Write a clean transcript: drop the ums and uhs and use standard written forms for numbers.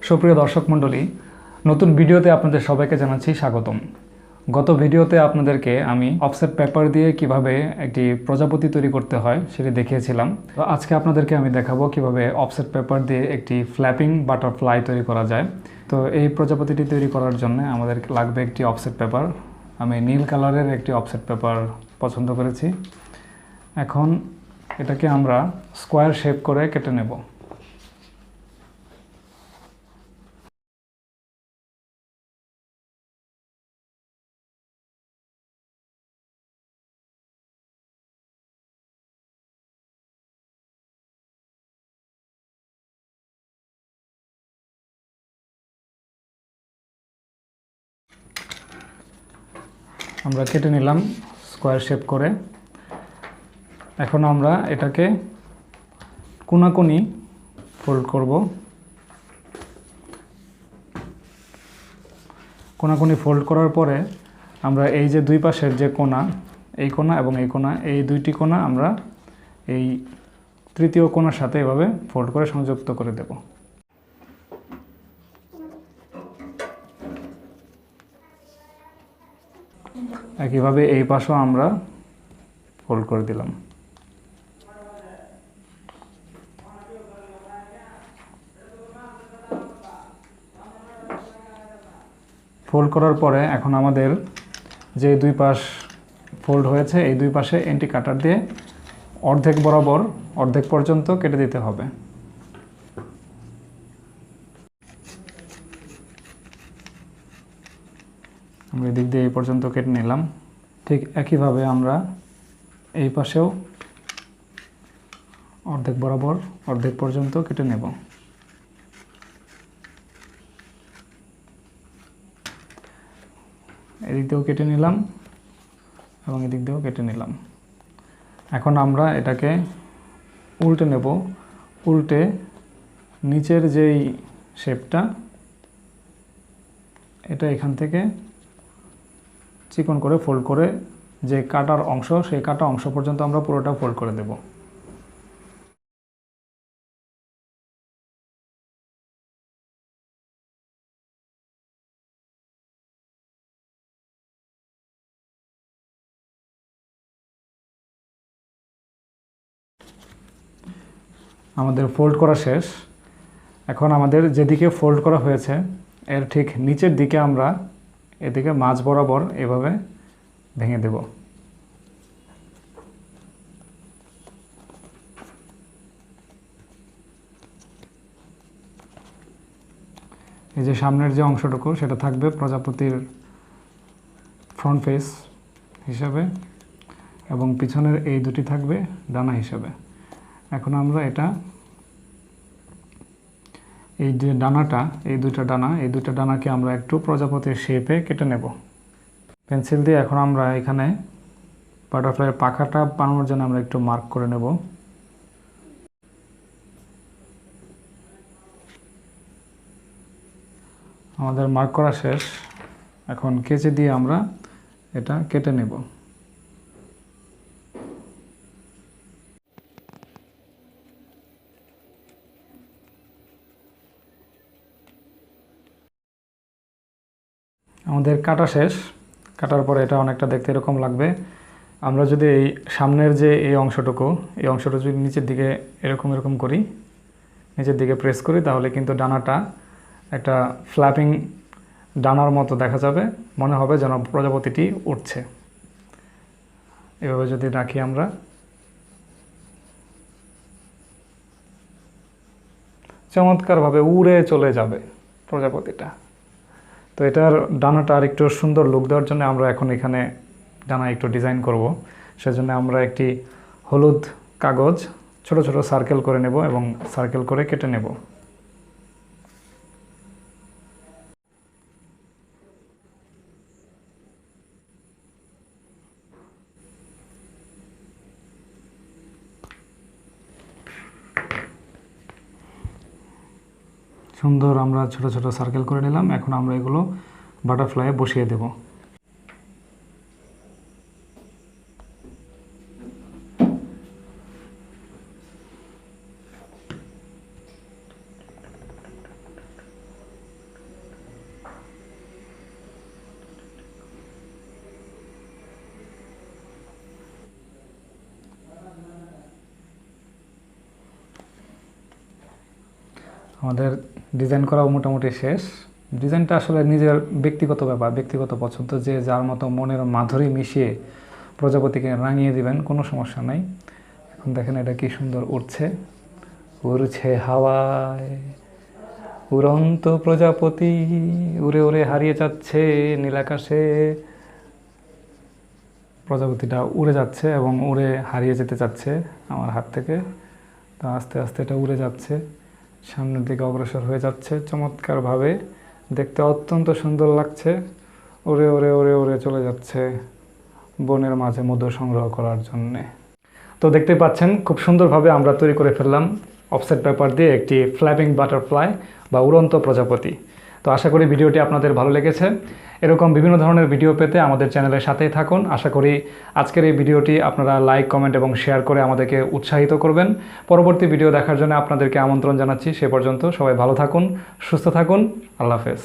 সুপ্রিয় দর্শক মণ্ডলী, নতুন ভিডিওতে আপনাদের সবাইকে জানাচ্ছি স্বাগতম। গত ভিডিওতে আপনাদেরকে আমি অফসেট পেপার দিয়ে কিভাবে একটি প্রজাপতি তৈরি করতে হয় সেটি দেখিয়েছিলাম। তো আজকে আপনাদেরকে আমি দেখাবো কিভাবে অফসেট পেপার দিয়ে একটি ফ্ল্যাপিং বাটারফ্লাই তৈরি করা যায়। তো এই প্রজাপতিটি তৈরি করার জন্য আমাদের লাগবে একটি অফসেট পেপার। আমি নীল কালারের একটি অফসেট পেপার পছন্দ করেছি। এখন এটাকে আমরা স্কোয়ার শেপ করে কেটে নেব। আমরা কেটে নিলাম স্কোয়ার শেপ করে। এখন আমরা এটাকে কোনাকুনি ফোল্ড করব। কোনাকুনি ফোল্ড করার পরে আমরা এই যে দুই পাশের যে কোনা, এই কোনা এবং এই কোনা, এই দুইটি কোনা আমরা এই তৃতীয় কোণার সাথে এভাবে ফোল্ড করে সংযুক্ত করে দেব। একইভাবে এই পাশেও আমরা ফোল্ড করে দিলাম। ফোল্ড করার পরে এখন আমাদের যে দুই পাশ ফোল্ড হয়েছে এই দুই পাশে এন্টি কাটার দিয়ে অর্ধেক বরাবর অর্ধেক পর্যন্ত কেটে দিতে হবে। আমরা এদিক দিয়ে এই পর্যন্ত কেটে নিলাম। ঠিক একইভাবে আমরা এই পাশেও অর্ধেক বরাবর অর্ধেক পর্যন্ত কেটে নেব। এদিক দিয়েও কেটে নিলাম এবং এদিক দিয়েও কেটে নিলাম। এখন আমরা এটাকে উল্টে নেব। উল্টে নিচের যেই শেপটা, এটা এখান থেকে চিকন করে ফোল্ড করে যে কাটার অংশ, সেই কাটা অংশ পর্যন্ত আমরা পুরোটা ফোল্ড করে দেব। আমাদের ফোল্ড করা শেষ। এখন আমাদের যেদিকে ফোল্ড করা হয়েছে এর ঠিক নিচের দিকে আমরা এদিকে মাঝ বরাবর এভাবে ভেঙে দেব। এই যে সামনের যে অংশটুকু সেটা থাকবে প্রজাপতির ফ্রন্ট ফেস হিসাবে এবং পিছনের এই দুটি থাকবে ডানা হিসাবে। এখন আমরা এটা এই যে ডানাটা, এই দুইটা ডানাকে আমরা একটু প্রজাপতির শেপে কেটে নেব পেন্সিল দিয়ে। এখন আমরা এখানে বাটারফ্লাইয়ের পাখাটা বানানোর জন্য আমরা একটু মার্ক করে নেব। আমাদের মার্ক করা শেষ। এখন কেচি দিয়ে আমরা এটা কেটে নেব। আমাদের কাটা শেষ। কাটার পরে এটা অনেকটা দেখতে এরকম লাগবে। আমরা যদি এই সামনের যে এই অংশটা যদি নিচের দিকে এরকম করি, নিচের দিকে প্রেস করি, তাহলে কিন্তু ডানাটা একটা ফ্ল্যাপিং ডানার মতো দেখা যাবে। মনে হবে যেন প্রজাপতিটি উঠছে। এভাবে যদি রাখি আমরা, চমৎকারভাবে উড়ে চলে যাবে প্রজাপতিটা। তো এটার ডানাটা আর একটু সুন্দর লুক দেওয়ার জন্য আমরা এখন এখানে ডানা একটু ডিজাইন করব। সেজন্য আমরা একটি হলুদ কাগজ ছোট ছোট সার্কেল করে নেব এবং সার্কেল করে কেটে নেব। সুন্দর আমরা ছোট ছোট সার্কেল করে নিলাম। এখন আমরা এগুলো বাটারফ্লাইয়ে বসিয়ে দেব। আমাদের ডিজাইন করাও মোটামুটি শেষ। ডিজাইনটা আসলে নিজের ব্যক্তিগত ব্যাপার, ব্যক্তিগত পছন্দ, যে যার মতো মনের মাধুরী মিশিয়ে প্রজাপতিকে রাঙিয়ে দিবেন, কোনো সমস্যা নাই। এখন দেখেন এটা কি সুন্দর উড়ছে, উড়ছে হাওয়ায়, উড়ন্ত প্রজাপতি উড়ে উড়ে হারিয়ে যাচ্ছে নীলাকাশে। প্রজাপতিটা উড়ে যাচ্ছে এবং উড়ে হারিয়ে যেতে চাচ্ছে আমার হাত থেকে। তো আস্তে আস্তে এটা উড়ে যাচ্ছে, সামনের দিকে অগ্রসর হয়ে যাচ্ছে চমৎকারভাবে, দেখতে অত্যন্ত সুন্দর লাগছে। উড়ে উড়ে উড়ে উড়ে চলে যাচ্ছে বনের মাঝে মধু সংগ্রহ করার জন্যে। তো দেখতে পাচ্ছেন খুব সুন্দরভাবে আমরা তৈরি করে ফেললাম অফসেট পেপার দিয়ে একটি ফ্ল্যাপিং বাটারফ্লাই বা উড়ন্ত প্রজাপতি। তো আশা করি ভিডিওটি আপনাদের ভালো লেগেছে। এরকম বিভিন্ন ধরনের ভিডিও পেতে আমাদের চ্যানেলের সাথেই থাকুন। আশা করি আজকের এই ভিডিওটি আপনারা লাইক, কমেন্ট এবং শেয়ার করে আমাদেরকে উৎসাহিত করবেন। পরবর্তী ভিডিও দেখার জন্য আপনাদেরকে আমন্ত্রণ জানাচ্ছি। সে পর্যন্ত সবাই ভালো থাকুন, সুস্থ থাকুন। আল্লাহ হাফেজ।